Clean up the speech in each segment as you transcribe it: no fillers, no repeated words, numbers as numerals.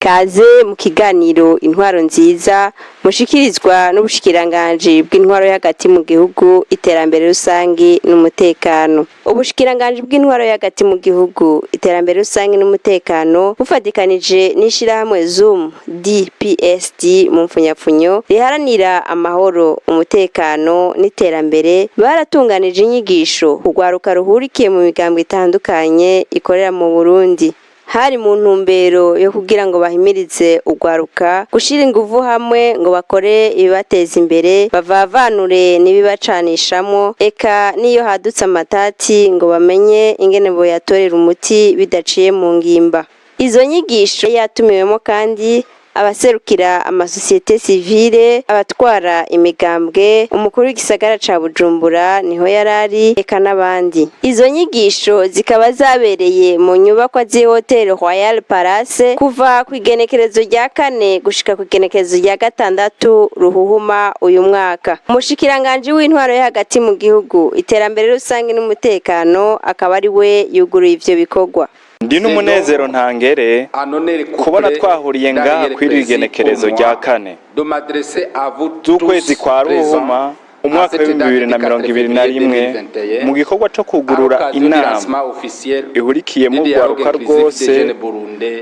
Kaze mu kiganiro intwaro nziza mushikirizwa n'ubushikiranganje bw'intwaro y'agati mu gihugu iterambere rusangi n'umutekano. Ubushikiranganje bw'intwaro y'agati mu gihugu iterambere rusangi n'umutekano bufatikanije n'ishirahamwe Zoom DPSD mu mfunyapfunyo riharanira amahoro, umutekano n'iterambere baratunganije inyigisho kugwaruka ruhurikiye mu migambwe itandukanye ikorera mu Burundi. Hari mu ntumbero yo kugira ngo bahimirize ugwaruka gushira inguvu hamwe ngo bakore ibibateza imbere bavavanure n'ibibacanishamo eka niyo hadutse amatati ngo bamenye ingene boyatorera umuti bidaciye mu ngimba. Izo nyigisho yatumiwemo kandi abaserukira amasosiyete sivile, abatwara imigambwe, umukuru w'igisagara ca Bujumbura niho yarari eka n'abandi. Izo nyigisho zikaba zabereye mu nyubakwa z'Hotel Royal Palace kuva ku igenekerezo rya 4 gushika ku igenekerezo rya 6 ruhuhuma uyu mwaka. Umushikiranganje w'intwaro yo hagati mu gihugu iterambere rusangi n'umutekano akaba ari we yuguruye ivyo bikorwa. Ndi n'umunezero ntangere kubona twahuriye ngaha kw'igenekerezo rya 4 z'ukwezi kwa Ruhuma umwaka wa 2021 mu gikorwa cyo kugurura inama ihurikiyemo urwaruka rwose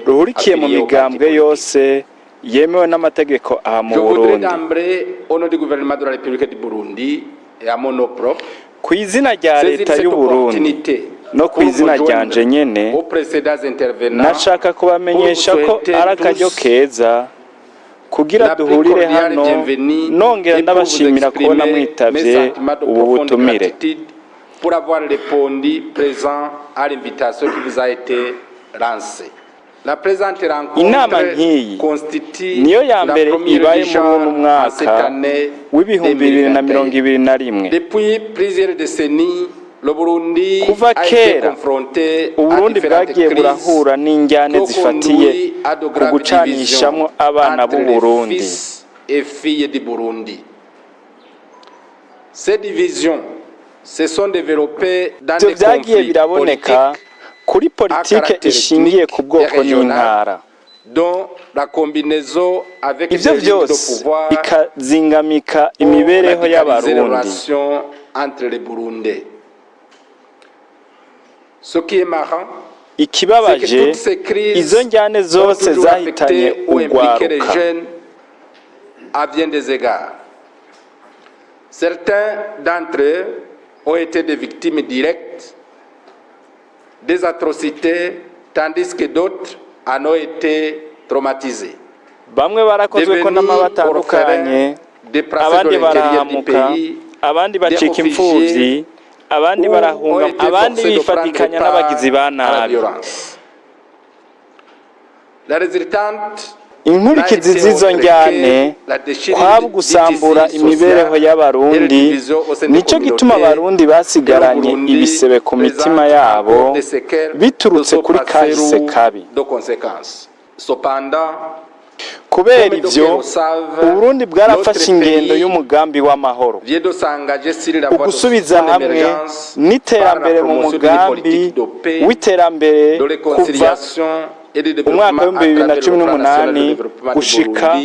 ruhurikiye mu migambwe yose yemewe n'amategeko aha mu Burundi ku izina rya leta y'u Burundi no kwizina ryanje nyene nashaka kubamenyesha ko ari akaryo keza kugira duhurire hano nongera ndabashimira kubona mwitavye ubu butumire pour avoir répondu présent à l'invitation qui vous a été lancée. La présente rencontre constitue niyo ya mbere ibaye muri uno mwaka w'ibihumbi 2021 depuis plusieurs décennies. Kuva kera Uburundi bwagiye burahura n'injyane zifatiye ku gucanishamo abana b'u Burundi. Ces divisions se sont développées dans des conflits biraboneka kuri politike ishingiye ku bwoko n'intara. Ivyo vyose bikazingamika imibereho y'abarundi. Ikibabaje izo njyane zose zahitanye ugwaruka. Certains d'entre eux ont été des victimes directes des atrocités tandis que d'autres en ont été traumatisés. Bamwe barakozwe ko n'amabatandukanye abandi barahamuka abandi bacika imfuvyi abandi barahunga abandi bifatikanya n'abagizi ba nabi. Inkurikizi z'izo njyane kwaba gusambura imibereho y'abarundi nico gituma abarundi basigaranye ibisebe ku mitima yabo biturutse kuri kahise kabi. Kubera ivyo Uburundi bwarafashe ingendo y'umugambi w'amahoro ugusubiza hamwe n'iterambere mu mugambi w'iterambere kuva umwaka wa 2018 gushika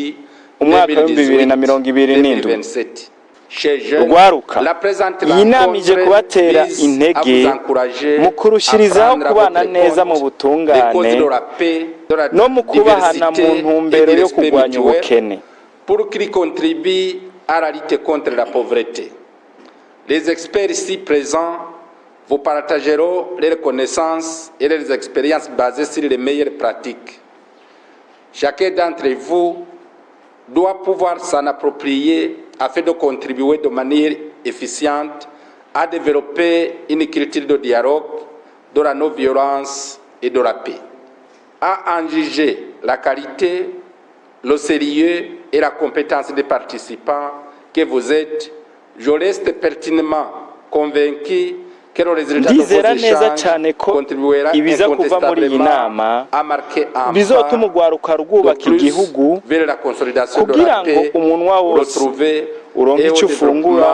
umwaka wa 2027. Rwaruka iyi nama ije kubatera intege mu kurushirizaho kubana neza mu butungane no mu kubahana mu ntumbero yo kurwanya ubukene. Pour qu'ils contribuent à la lutte contre la pauvreté. Les experts ici présents vous partageront leurs connaissances et leurs expériences basées sur les meilleures pratiques. Chacun d'entre vous doit pouvoir s'en approprier afin de contribuer de manière efficiente à développer une culture de dialogue, de la non-violence et de la paix. À en juger la qualité, le sérieux et la compétence des participants que vous êtes, je reste pertinemment convaincu que le résultat de vos échanges contribuera incontestablement à marquer bizotuma urwaruka rwubaka igihugu vers la consolidation de kugira la ngo paix umunwa wose retrouvée uronke et au icyo ufungura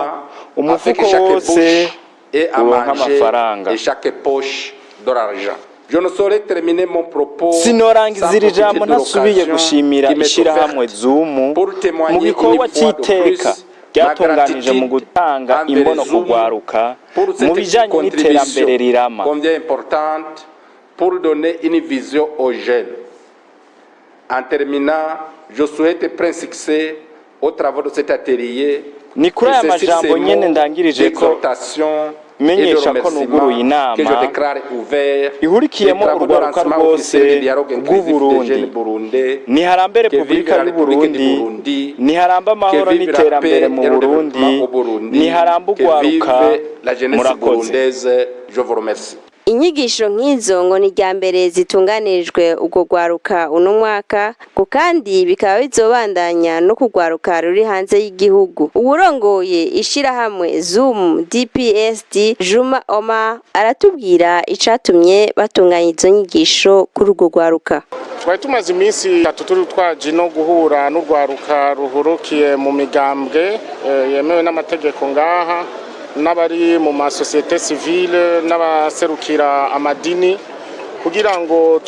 développement afin que umufuko chaque wose bouche ait à uronke manger amafaranga. et chaque poche de l'argent. Je ne saurais terminer mon propos sinorangiza iri jambo sans ntasubiye profiter de gushimira l'occasion qui m'est ishyirahamwe offerte zumu pour mu témoigner une gikorwa fois de cy'iteka plus ryatunganije mu gutanga imbono ku rwaruka mu bijyanye n'iterambere rirama. combien importante pour donner une vision aux jeunes. En terminant, je souhaite prendre succès aux travaux de cet atelier. Ni kuri aya majambo nyene ndangirije ko menyesha ko nuguruye inama ihurikiyemo urwaruka rwose rw'Uburundi, niharambe Repubulika y'Uburundi, niharambe amahoro n'iterambere mu Burundi, niharambe urwaruka. Murakoze. Je vous remercie. Inyigisho nk'izo ngo ni rya mbere zitunganirijwe ubwo rwaruka uno mwaka ngo kandi bikaba bizobandanya no kugwaruka ruri hanze y'igihugu. Uwurongoye ishirahamwe Zoom DPSD Juma Omar aratubwira icatumye batunganya izo nyigisho kuri urwo rwaruka. Twari tumaze iminsi turi twaje no guhura n'urwaruka ruhurukiye mu migambwe yemewe n'amategeko ngaha n'abari mu masosiyete civile n'abaserukira amadini kugira ngo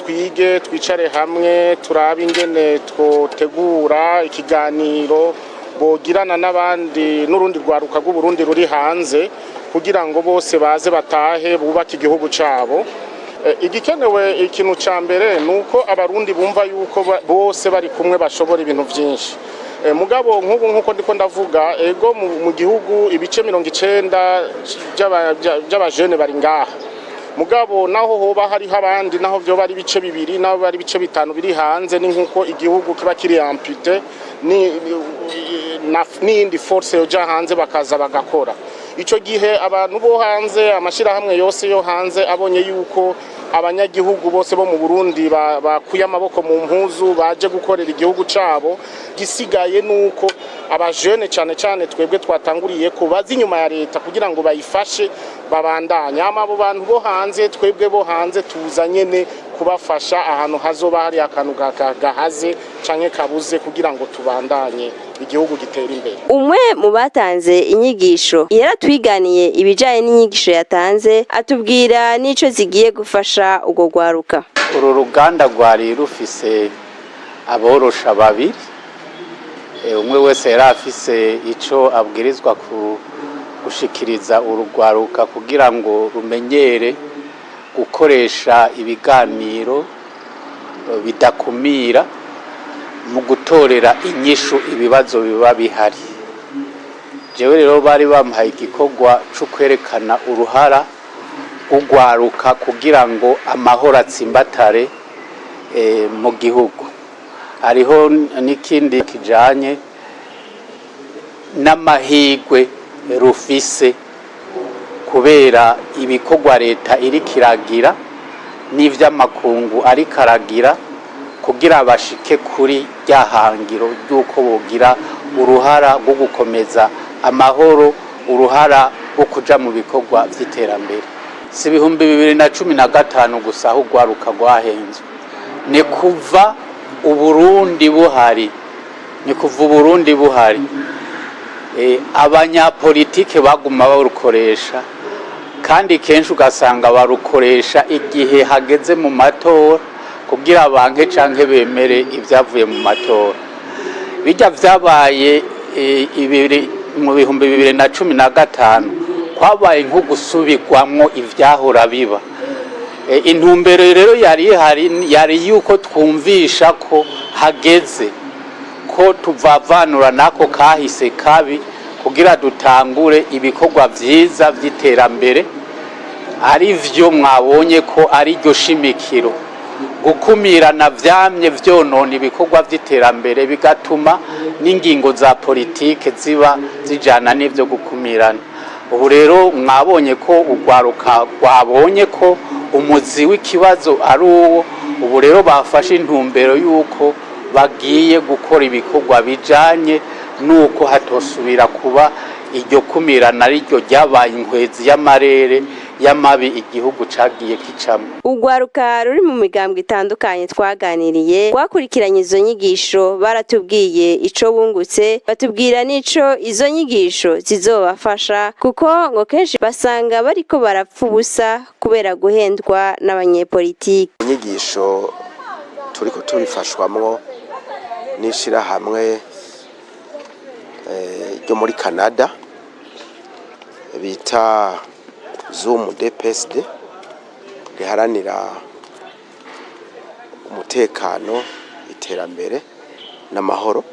twicare hamwe turabe ingene twotegura ikiganiro bogirana n'abandi n'urundi rwaruka rw'Uburundi ruri hanze kugira ngo bose baze batahe bubaka igihugu cabo. Igikenewe ikintu ca mbere nuko abarundi bumva yuko bose bari kumwe bashobora ibintu vyinshi. Mugabo nkuko ndiko ndavuga ego mu gihugu ibice 90 by'abajene bari ngaha. Mugabo naho hoba hari abandi naho byo bari bice bibiri naho bari bice bitanu biri hanze ni nkuko igihugu kiba kiri ampute n'indi force yoja hanze bakaza bagakora. Ico gihe abantu bo hanze amashirahamwe yose yo hanze abonye yuko abanyagihugu bose bo mu Burundi bakuye amaboko mu mpuzu baje gukorera igihugu cabo, gisigaye nuko abajene cyane twebwe twatanguriye ko bazi inyuma ya leta kugira ngo bayifashe babandanya. Abo bantu bo hanze twebwe bo hanze tuzanye ne kubafasha ahantu hazoba hari akantu gahaze canke kabuze kugira ngo tubandanye igihugu gitera imbere. Umwe mu batanze inyigisho yaratwiganiye ibijanye n'inyigisho yatanze atubwira nico zigiye gufasha ugo gwaruka. Uru ruganda rwari rufise aborosha babiri, umwe wese yari afise ico abwirizwa gushikiriza urugwaruka kugira ngo rumenyere gukoresha ibiganiro bidakumira mu gutorera inyishu ibibazo biba bihari. Jewe rero bari bamuhaye igikorwa cyo kwerekana uruhara ugwaruka kugira ngo amahoro atsimbatare mu gihugu. Hariho n'ikindi kijanye n'amahigwe rufise kubera ibikorwa leta iri kiragira n'ivy'amakungu ari karagira kugira bashike kuri ryahangiro ry'uko bogira uruhara rwo gukomeza amahoro, uruhara rwo kuja mu bikorwa vy'iterambere. Si 2015 gusa aho urwaruka rwahenzwe, ni kuva Uburundi buhari, abanyapolitike baguma barukoresha kandi kenshi ugasanga barukoresha igihe hageze mu matora kugira banke canke bemere ibyavuye mu matora. Bijya vyabaye mu 2015 kwabaye nko gusubirwamwo ivyahora biba. Intumbero rero yari yuko twumvisha ko hageze ko tuvavanura nako kahise kabi kugira dutangure ibikorwa vyiza vy'iterambere, ari vyo mwabonye ko ari ryo shimikiro. Gukumirana vyamye vyonona ibikorwa vy'iterambere bigatuma n'ingingo za politike ziba zijana n'ivyo gukumirana. Ubu rero mwabonye ko urwaruka rwabonye ko umuzi w'ikibazo ari uwo. Ubu rero bafashe intumbero yuko bagiye gukora ibikorwa bijanye nuko hatosubira kuba iryo kumirana ariryo ryabaye inkwezi y'amarere y'amabi igihugu cagiye kicamwo. Urwaruka ruri mu migambwe itandukanye twaganiriye rwakurikiranye izo nyigisho baratubwiye ico bungutse, batubwira n'ico izo nyigisho zizobafasha kuko ngo kenshi basanga bariko barapfa ubusa kubera guhendwa n'abanyepolitiki. Inyigisho turiko tubifashwamwo n'ishirahamwe ryo muri Canada bita Zoom DPSD riharanira umutekano, iterambere n'amahoro.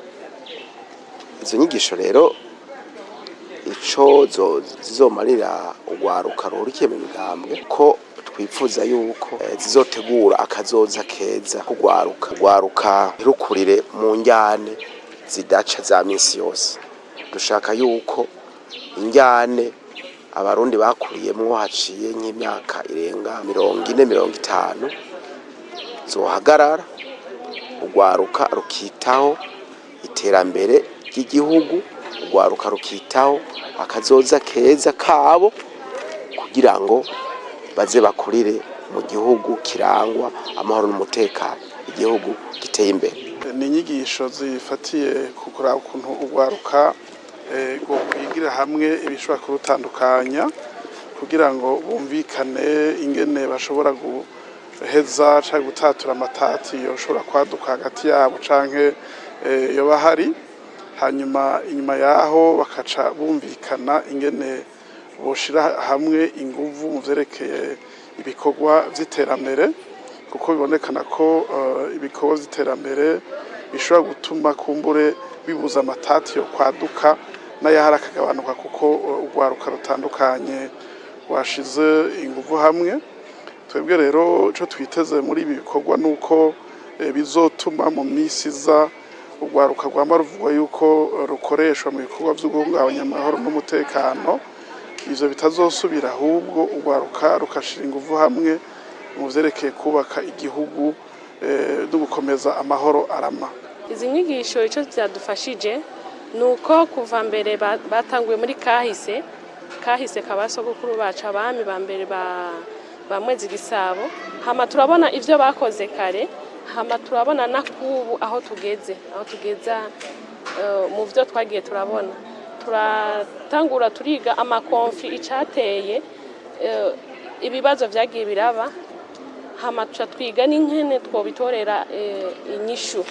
Izo nyigisho rero ico zizomarira urwaruka rurikiye mu migambwe ko twifuza yuko zizotegura akazoza keza kugwaruka rukurire mu njyane zidaca za misi yose. Dushaka yuko injyane abarundi bakuriyemwo haciye nk'imyaka irenga 40-50 zohagarara, urwaruka rukitaho iterambere ry'igihugu, urwaruka rukitaho akazoza keza kabo kugira ngo baze bakurire mu gihugu kirangwa amahoro n'umutekano, igihugu giteye imbere. Ni inyigisho zifatiye kugura ukuntu urwaruka kwigira hamwe ibishobora kurutandukanya kugira ngo bumvikane ingene bashobora guheza cyangwa gutatura amatati yoshobora kwaduka hagati yabo canke yoba hari, hanyuma inyuma yaho bakaca bumvikana ingene boshira hamwe inguvu mu vyerekeye ibikorwa vy'iterambere, kuko bibonekana ko ibikorwa vy'iterambere bishobora gutuma kumbure bibuza amatati yo kwaduka n'ayahari akagabanuka kuko urwaruka rutandukanye washize inguvu hamwe. Twebwe rero ico twiteze muri ibi bikorwa nuko bizotuma mu misi iza urwaruka rwama ruvugwa yuko rukoreshwa mu bikorwa vyo guhungabanya amahoro n'umutekano, ivyo bitazosubira ahubwo urwaruka rukashira inguvu hamwe mu vyerekeye kubaka igihugu no gukomeza amahoro arama. Izi nyigisho ico byadufashije nuko kuva mbere batanguye muri kahise kabasogokuru bacu abami ba mbere ba Mwezi Gisabo, hama turabona ivyo bakoze kare, hama turabona na kubu aho tugeza mu vyo twagiye turabona, turatangura turiga amakonfi icateye ibibazo vyagiye biraba, hama twiga n'inkene twobitorera inyishu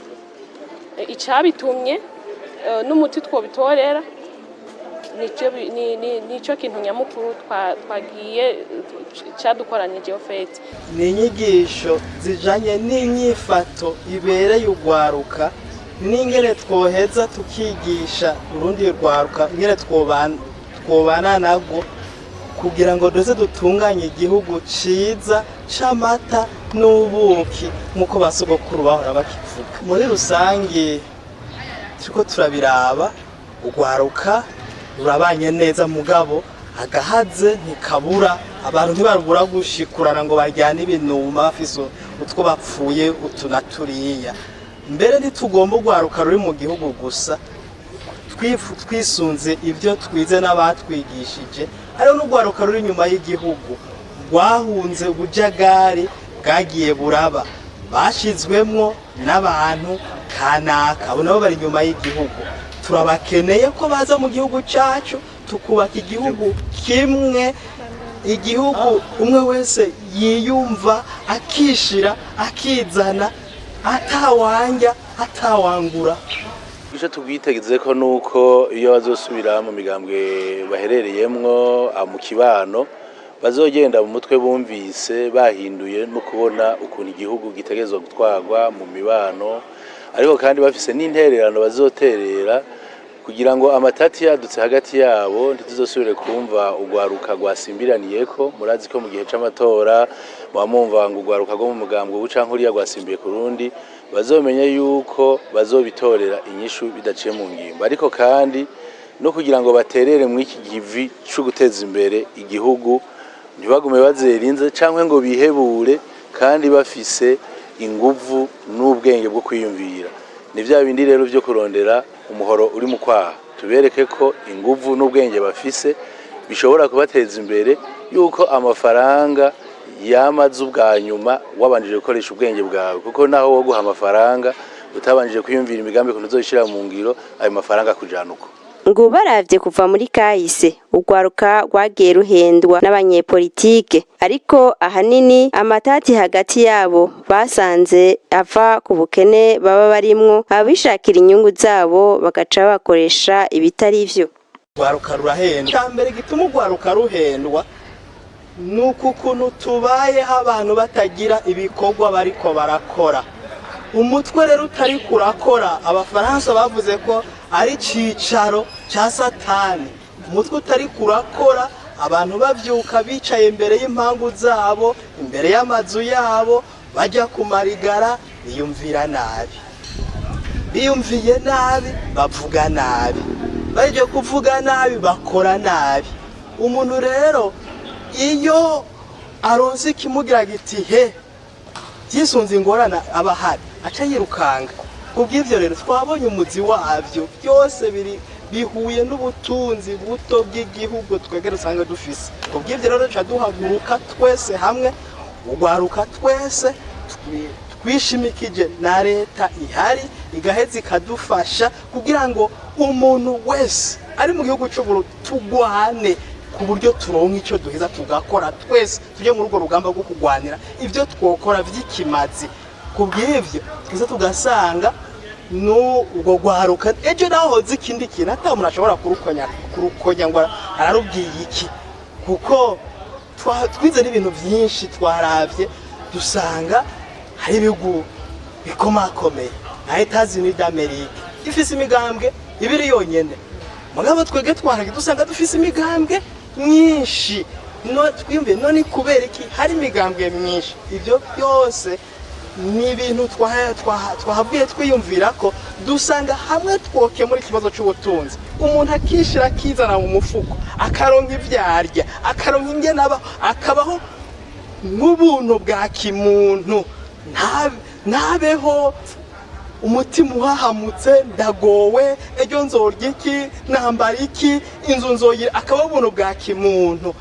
icabitumye n'umuti twobitorera. Nico kintu nyamukuru twagiye cadukoranije ofete. Ni inyigisho zijanye n'inyifato ibereye urwaruka n'ingene twoheza tukigisha urundi rwaruka ingene twobana nabwo kugira ngo duze dutunganye igihugu ciza c'amata n'ubuki nk'uko basogokuru bahora bakivuga. Muri rusange turiko turabiraba urwaruka rurabanye neza mugabo agahaze ntikabura, abantu ntibarubura gushikurana ngo bajyane ibinuma bafise utwo bapfuye utunaturiya. Mbere ntitugomba urwaruka ruri mu gihugu gusa twisunze ibyo twize n'abatwigishije, ariho n'urwaruka ruri inyuma y'igihugu rwahunze ubujagari bwagiye buraba, bashizwemwo n'abantu kanaka, abo nabo bari inyuma y'igihugu. Turabakeneye ko baza mu gihugu cacu tukubaka igihugu kimwe, igihugu umwe wese yiyumva akishira akizana atawanja atawangura. Ico tubwitegeze ko nuko iyo bazosubira mu migambwe baherereyemwo mu kibano bazogenda mu mutwe bumvise bahinduye no kubona ukuntu igihugu gitegezwa gutwarwa mu mibano, ariko kandi bafise n'intererano bazoterera kugira ngo amatati yadutse hagati yabo ntituzosubire kumva urwaruka rwasimbiraniyeko. Murazi ko mu gihe c'amatora bamumva ngo urwaruka rwo mu mugambwe buca nkuriya rwasimbiye ku rundi, bazomenya yuko bazobitorera inyishu bidaciye mu ngimba, ariko kandi no kugira ngo baterere mu iki givi cyo guteza imbere igihugu, ntibagume bazerinze canke ngo bihebure, kandi bafise inguvu n'ubwenge bwo kwiyumvira. ni vya bindi rero vyo kurondera umuhoro uri mu kwaha tubereke ko inguvu n'ubwenge bafise bishobora kubateza imbere yuko amafaranga yamaze ubwa nyuma wabanjije gukoresha ubwenge bwawe kuko naho wo guha amafaranga utabanjije kwiyumvira imigambi ko uzoshira mu ngiro ayo mafaranga kujana uko ngo baravye kuva muri kahise urwaruka rwagiye ruhendwa n'abanyepolitike ariko ahanini amatati hagati yabo basanze ava ku bukene baba barimwo abishakira inyungu zabo bagaca bakoresha ibitari vyo. Urwaruka rurahendwa mbere gituma urwaruka ruhendwa nuko ukuntu tubayeho abantu batagira ibikorwa bariko barakora. Umutwe rero utari kurakora abafaransa bavuze ko ari cicaro ca satani. Umutwe utari kurakora abantu bavyuka bicaye imbere y'impangu zabo imbere y'amazu yabo bajya kumarigara biyumvira nabi, biyumviye nabi bavuga nabi, baje kuvuga nabi bakora nabi. Umuntu rero iyo aronse kimugira giti he yisunze ingorana abahari aca yirukanga. Kubw'ivyo rero twabonye umuzi wavyo byose bihuye n'ubutunzi buto bw'igihugu twegera usanga dufise. Kubw'ivyo rero ca duhaguruka twese hamwe urwaruka twese twishimikije na leta ihari igaheza ikadufasha kugira ngo umuntu wese ari mu gihugu c'Uburundi tugwane ku buryo turonka ico duheza tugakora twese tuje muri urwo rugamba rwo kugwanira ivyo twokora vy'ikimazi. Kubw'ivyo tuza tugasanga no ubwo gwaruka ejo naho hoze ikindi kintu ata umuntu ashobora kurukonya ngo ararubwiye iki kuko twize n'ibintu byinshi twaravye dusanga hari ibihugu bikomakomeye nka Etats-Unis d'Amerique ifise imigambwe ibiri yonyene mugabo twege twarage dusanga dufise imigambwe myinshi twiyumve none kubera iki hari imigambwe myinshi. Ivyo byose ni ibintu twahabwiye twiyumvira ko dusanga hamwe twoke muri kibazo cy'ubutunzi umuntu akishira akizana mu mufuko akaronka ivyarya akaronka ingene akabaho nk'ubuntu bwa kimuntu ntabeho umutima uhahamutse ndagowe ejo nzorya iki nambara iki inzu nzoyira akaba ubuntu bwa kimuntu.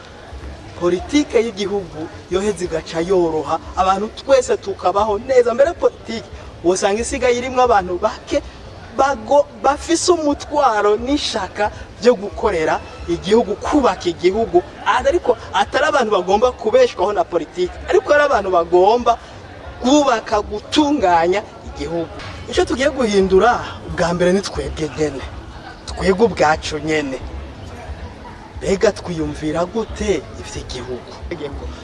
Politike y'igihugu yoheza igaca yoroha abantu twese tukabaho neza. Mbere politike usanga isigaye irimwo abantu bake bafise umutwaro n'ishaka byo gukorera igihugu kubaka igihugu ariko atari abantu bagomba kubeshwaho na politike ariko ari abantu bagomba kubaka gutunganya igihugu. Ico tugiye guhindura ubwa mbere ni twebwe nyene twebwe ubwacu nyene bega twiyumvira gute ivy'igihugu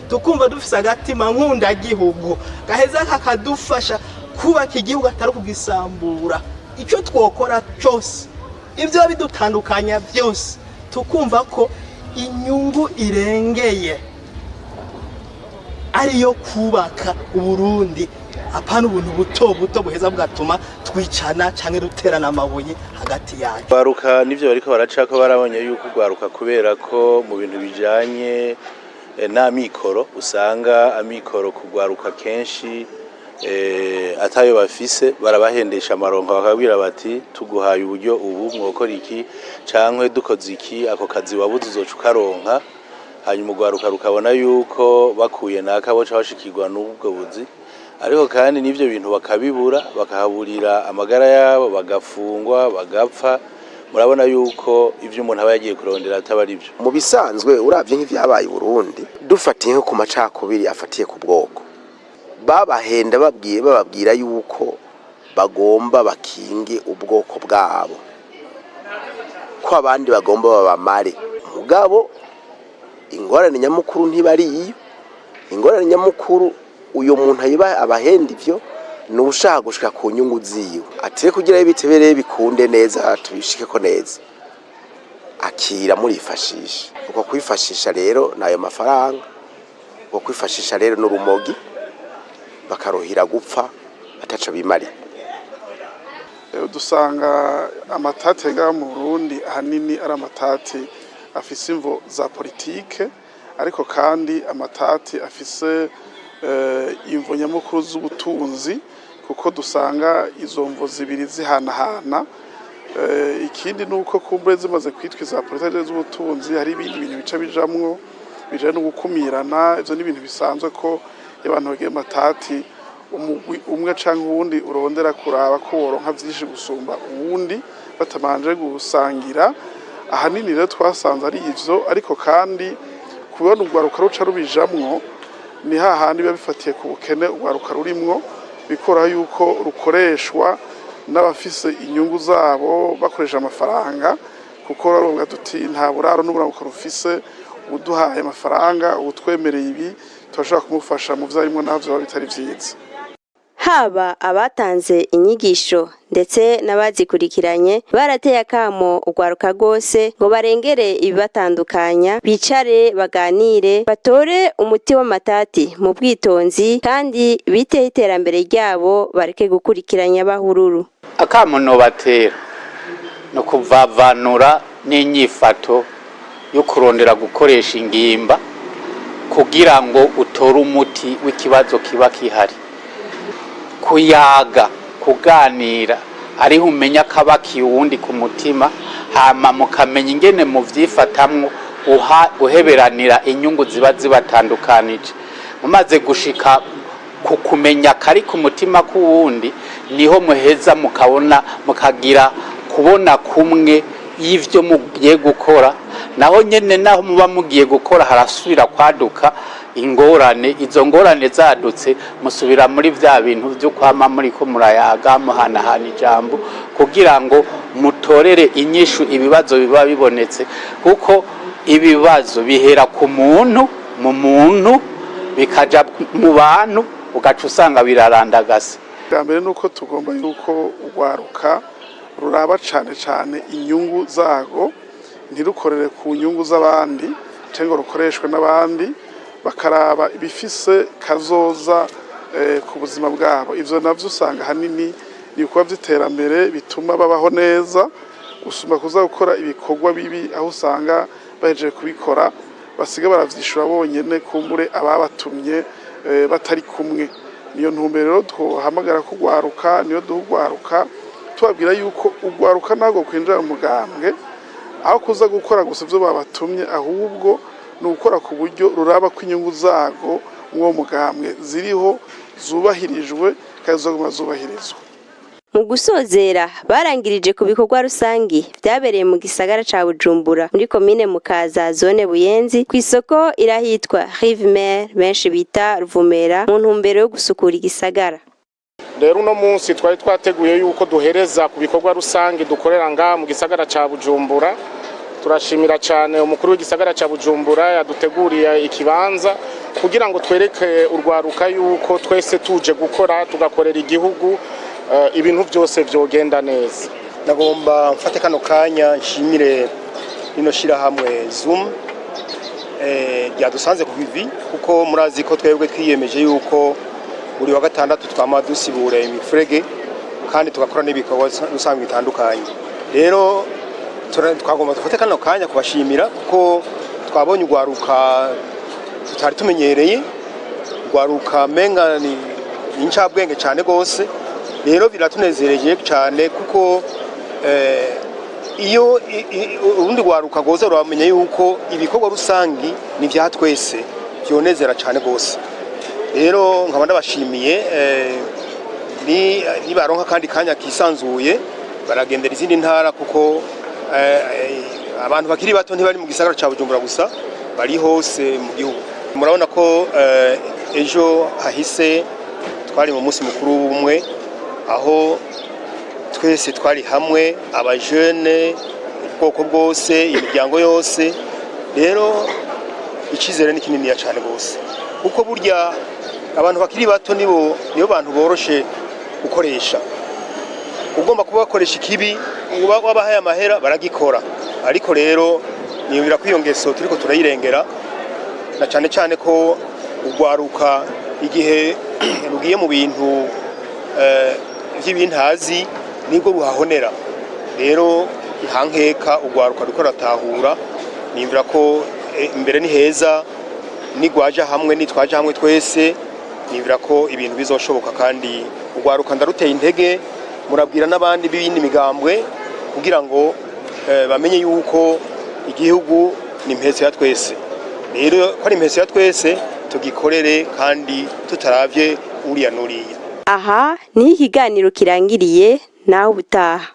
tukumva dufise agatima nkunda gihugu gaheza kakadufasha kubaka igihugu atari kugisambura. Ico twokora cyose ivyo bidutandukanya byose tukumva ko inyungu irengeye ariyo kubaka Uburundi apana ubuntu buto buto buheza bwatuma twicana canke duterana amabuye hagati yacu. Baruka nivyo bariko baracako barabonye yuko gwaruka kubera ko mu bintu bijanye n'amikoro usanga amikoro kugwaruka kenshi atayo bafise barabahendesha amaronko bakabwira bati tuguhaye uburyo ubu mwokora iki cankwe dukoze iki ako kazi wabuze uzoca ukaronka hanyuma gwaruka rukabona yuko bakuye nakabo cashikirwa n'ubwo buzi ariko kandi n'ivyo bintu bakabibura bakahaburira amagara yabo bagafungwa bagapfa. Murabona yuko ivyo umuntu aba yagiye kurondera atabari byo. Mu bisanzwe uravye nk'ivyabaye Burundi dufatiye ku macakubiri afatiye ku bwoko babahenda bababwira yuko bagomba bakinge ubwoko bwabo ko abandi bagomba babamare. Mugabo ingorane nyamukuru ntibari iyo ingorane nyamukuru uyo muntu ayiba abahenda ivyo nushaka gushika ku nyungu ziwe atire kugira ibitebereye bikunde neza tubishike ko neza akira muri ifashisha uko kwifashisha rero nayo mafaranga uko kwifashisha rero n'urumogi bakarohira gupfa ataco bimari. Dusanga amatati ga mu Burundi ahanini ari amatati afise imvo za politike ariko kandi amatati afise imvo nyamukuru z'ubutunzi kuko dusanga izo mvo zibiri zihanahana. Ikindi nuko kumbure zimaze kwitwa za politike z'ubutunzi hari ibindi bintu bica bijamwo bijanye no gukumirana. Ivyo ni ibintu bisanzwe ko abantu bagiye matati umwe canke uwundi urondera kuraba ko woronka vyinshi gusumba uwundi batamanje gusangira. Ahanini rero twasanze ari ivyo, ariko kandi kubona urwaruka ruca rubijamwo ni hahandi biba bifatiye ku bukene urwaruka rurimwo, bikora yuko rukoreshwa n'abafise inyungu zabo bakoresha amafaranga, kuko bavuga tuti nta buraro n'uburamuko rufise, uduhaye amafaranga utwemereye ibi turashobora kumufasha mu vyarimo navyo bitari vyiza. Haba abatanze inyigisho ndetse n'abazikurikiranye barateye akamo urwaruka rwose ngo barengere ibibatandukanya, bicare baganire, batore umuti w'amatati mu bwitonzi kandi biteye iterambere ryabo, bareke gukurikiranya bahururu. Akamo no batera no kuvavanura n'inyifato yo kurondera gukoresha ingimba kugira ngo utore umuti w'ikibazo kiba kihari. Kuyaga, kuganira, ariho umenya kabaki uwundi ku mutima, hama mukamenya ingene mu vyifatamwo guheberanira inyungu ziba zibatandukanije. Mumaze gushika ku kumenya kari ku mutima k'uwundi, niho muheza mukabona mukagira kubona kumwe y'ivyo mugiye gukora, naho nyene naho muba mugiye gukora harasubira kwaduka ingorane. Izo ngorane zadutse musubira muri vya bintu byo kwama muri ko murayaga muhanahana ijambo kugira ngo mutorere inyishu ibibazo biba bibonetse, kuko ibibazo bihera ku muntu mu muntu bikaja mu bantu ugaca usanga birarandagase. Mbere nuko tugomba yuko urwaruka ruraba cane inyungu zago, ntirukorere ku nyungu z'abandi cyangwa rukoreshwe n'abandi, bakaraba ibifise kazoza ku buzima bwabo. Ivyo navyo usanga hanini ni kuba vy'iterambere bituma babaho neza, gusumba kuza gukora ibikorwa bibi aho usanga bahejeje kubikora basiga baravyishura bonyene, kumbure ababatumye batari kumwe. Niyo ntumbero rero twohamagara ko urwaruka, niyo duhugwaruka tubabwira yuko urwaruka nago kwinjira mu mugambwe aho kuza gukora gusa ivyo babatumye, ahubwo ni ukora ku buryo ruraba ko inyungu zago mwo mugambwe ziriho zubahirijwe kandi zoguma zubahirizwa. Mu gusozera barangirije ku bikorwa rusangi vyabereye mu gisagara ca Bujumbura muri komine Mukaza zone Buyenzi ku isoko irahitwa Rive Mer benshi bita Ruvumera mu ntumbero yo gusukura igisagara. Rero uno munsi twari twateguye yuko duhereza ku bikorwa rusangi dukorera nga mu gisagara ca Bujumbura. Turashimira cyane umukuru w'igisagara ca Bujumbura yaduteguriye ikibanza kugira ngo twereke urwaruka yuko twese tuje gukora tugakorera igihugu ibintu byose vyogenda neza. Nagomba mfate kano kanya nshimire rino shirahamwe Zoom ryadusanze ku bivi, kuko murazi ko twebwe twiyemeje yuko buri wa gatandatu twama dusibura imifurege kandi tugakora n'ibikorwa rusanzwe bitandukanye. Rero twagomba dufate kano kanya kubashimira kuko twabonye urwaruka tutari tumenyereye, urwaruka menga ni incabwenge cyane gose. Rero biratunezereje cyane kuko iyo urundi rwaruka goza rwamenye yuko ibikorwa rusangi ni vya twese byonezera cyane gose. Rero nkaba ndabashimiye ni baronka kandi kanya kisanzuye baragendera izindi ntara, kuko abantu bakiri bato ntibari mu gisagara ca Bujumbura gusa, bari hose mu gihugu. Murabona ko ejo hahise twari mu munsi mukuru w'ubumwe, aho twese twari hamwe, abajene ubwoko bwose, imiryango yose. Rero ikizere ni kinini cyane gose, kuko burya abantu bakiri bato nibo bantu boroshe gukoresha. Ugomba kuba bakoresha ikibi, wabahaye amahera baragikora, ariko rero niyumvira ko iyo ngeso turiko turayirengera, na cyane cyane ko urwaruka igihe rugiye mu bintu by'ibintazi nibwo ruhahonera. Rero nta nkeka urwaruka rukora ratahura, niyumvira ko imbere ni heza, nigwaje hamwe nitwaje hamwe twese nibwira ko ibintu bizoshoboka kandi urwaruka ndaruteye intege murabwira n'abandi b'ibindi migambwe kugira ngo bamenye yuko igihugu ni impetso ya twese. Rero ko ari impetso ya twese tugikorere kandi tutaravye uriya n'uriya. Aha ni ikiganiro kirangiriye naho ubutaha.